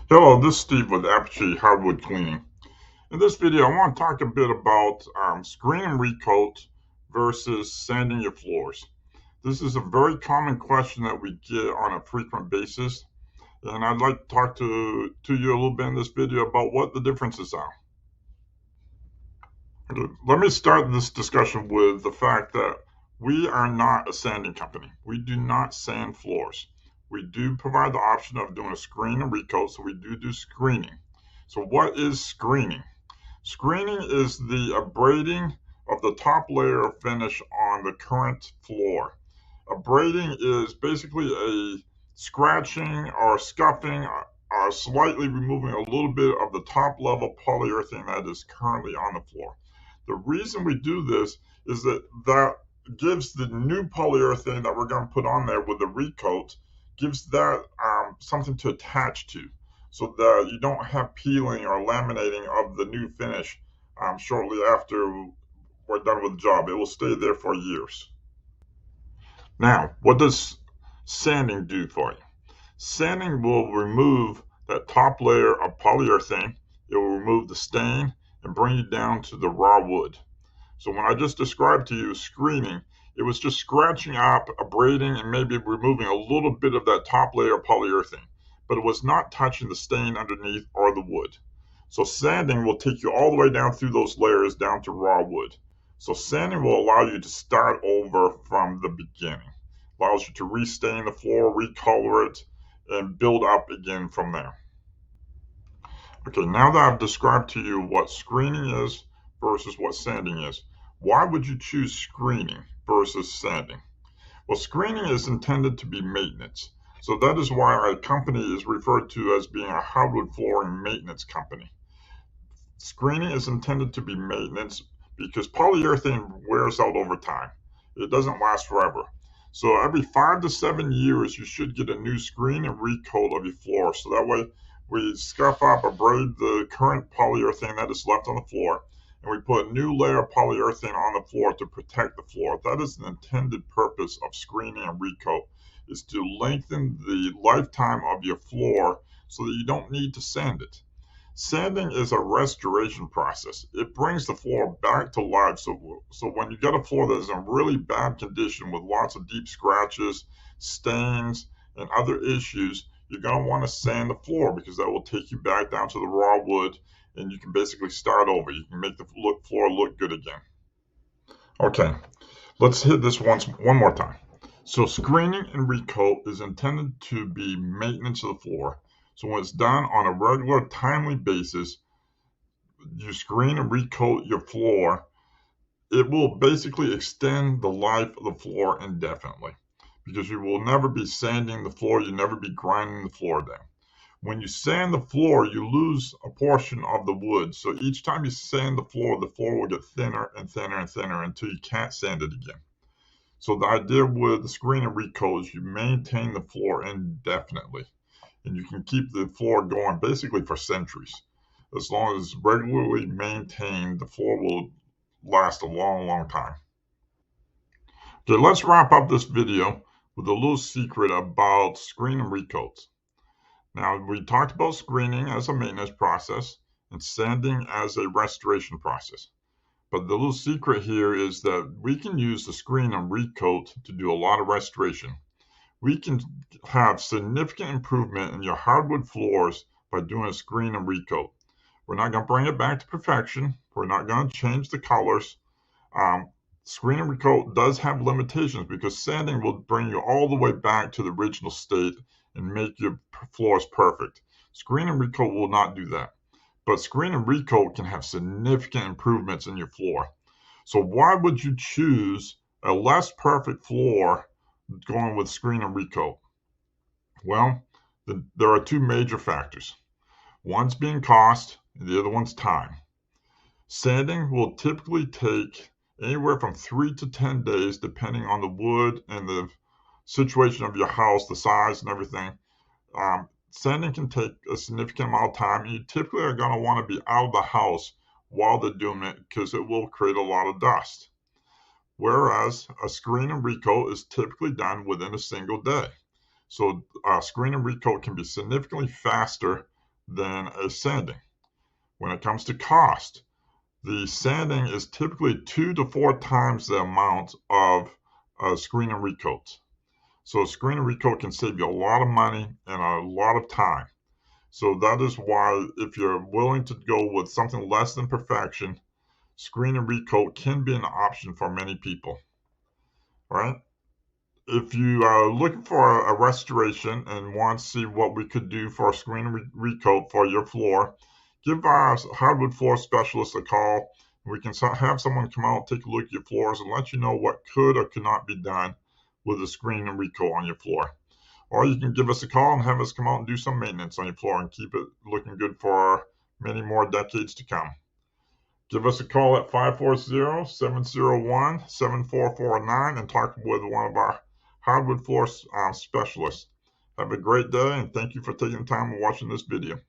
Hello, this is Steve with Apogee Hardwood Cleaning. In this video, I want to talk a bit about screen and recoat versus sanding your floors. This is a very common question that we get on a frequent basis, and I'd like to talk to you a little bit in this video about what the differences are. Let me start this discussion with the fact that we are not a sanding company. We do not sand floors. We do provide the option of doing a screen and recoat, so we do screening. So what is screening? Screening is the abrading of the top layer of finish on the current floor. Abrading is basically a scratching or scuffing or slightly removing a little bit of the top level polyurethane that is currently on the floor. The reason we do this is that gives the new polyurethane that we're going to put on there with the recoat, gives that something to attach to, so that you don't have peeling or laminating of the new finish shortly after we're done with the job. It will stay there for years. Now, what does sanding do for you? Sanding will remove that top layer of polyurethane. It will remove the stain and bring you down to the raw wood. So when I just described to you screening, it was just scratching up, abrading, and maybe removing a little bit of that top layer of polyurethane, but it was not touching the stain underneath or the wood. So sanding will take you all the way down through those layers down to raw wood. So sanding will allow you to start over from the beginning. Allows you to restain the floor, recolor it, and build up again from there. Okay, now that I've described to you what screening is versus what sanding is, why would you choose screening versus sanding? Well, screening is intended to be maintenance. So that is why our company is referred to as being a hardwood flooring maintenance company. Screening is intended to be maintenance because polyurethane wears out over time. It doesn't last forever. So every 5 to 7 years, you should get a new screen and recoat of your floor. So that way we scuff up, abrade the current polyurethane that is left on the floor, and we put a new layer of polyurethane on the floor to protect the floor. That is the intended purpose of screening and recoat, is to lengthen the lifetime of your floor so that you don't need to sand it. Sanding is a restoration process. It brings the floor back to life. So when you get a floor that is in really bad condition with lots of deep scratches, stains, and other issues, you're going to want to sand the floor because that will take you back down to the raw wood, and you can basically start over. You can make the floor look good again. Okay, let's hit this one more time. So screening and recoat is intended to be maintenance of the floor. So when it's done on a regular, timely basis, you screen and recoat your floor, it will basically extend the life of the floor indefinitely, because you will never be sanding the floor, you never be grinding the floor down. When you sand the floor, you lose a portion of the wood. So each time you sand the floor will get thinner and thinner and thinner until you can't sand it again. So the idea with the screen and recoat is you maintain the floor indefinitely, and you can keep the floor going basically for centuries. As long as regularly maintained, the floor will last a long, long time. Okay, let's wrap up this video with a little secret about screen and recoats. Now, we talked about screening as a maintenance process and sanding as a restoration process. But the little secret here is that we can use the screen and recoat to do a lot of restoration. We can have significant improvement in your hardwood floors by doing a screen and recoat. We're not going to bring it back to perfection. We're not going to change the colors. Screen and recoat does have limitations because sanding will bring you all the way back to the original state and make your floors perfect. Screen and recoat will not do that. But screen and recoat can have significant improvements in your floor. So why would you choose a less perfect floor going with screen and recoat? Well, there are two major factors. One's being cost, and the other one's time. Sanding will typically take anywhere from 3 to 10 days, depending on the wood and the situation of your house, the size and everything. Sanding can take a significant amount of time, and you typically are going to want to be out of the house while they're doing it because it will create a lot of dust. Whereas a screen and recoat is typically done within a single day. So screen and recoat can be significantly faster than a sanding. When it comes to cost, the sanding is typically 2 to 4 times the amount of a screen and recoat. So a screen and recoat can save you a lot of money and a lot of time. So that is why, if you're willing to go with something less than perfection, screen and recoat can be an option for many people, right? If you are looking for a restoration and want to see what we could do for a screen and recoat for your floor, give our hardwood floor specialist a call. We can have someone come out, take a look at your floors, and let you know what could or could not be done with a screen and recoat on your floor. Or you can give us a call and have us come out and do some maintenance on your floor and keep it looking good for many more decades to come. Give us a call at 540-701-7449 and talk with one of our hardwood floor specialists. Have a great day, and thank you for taking the time and watching this video.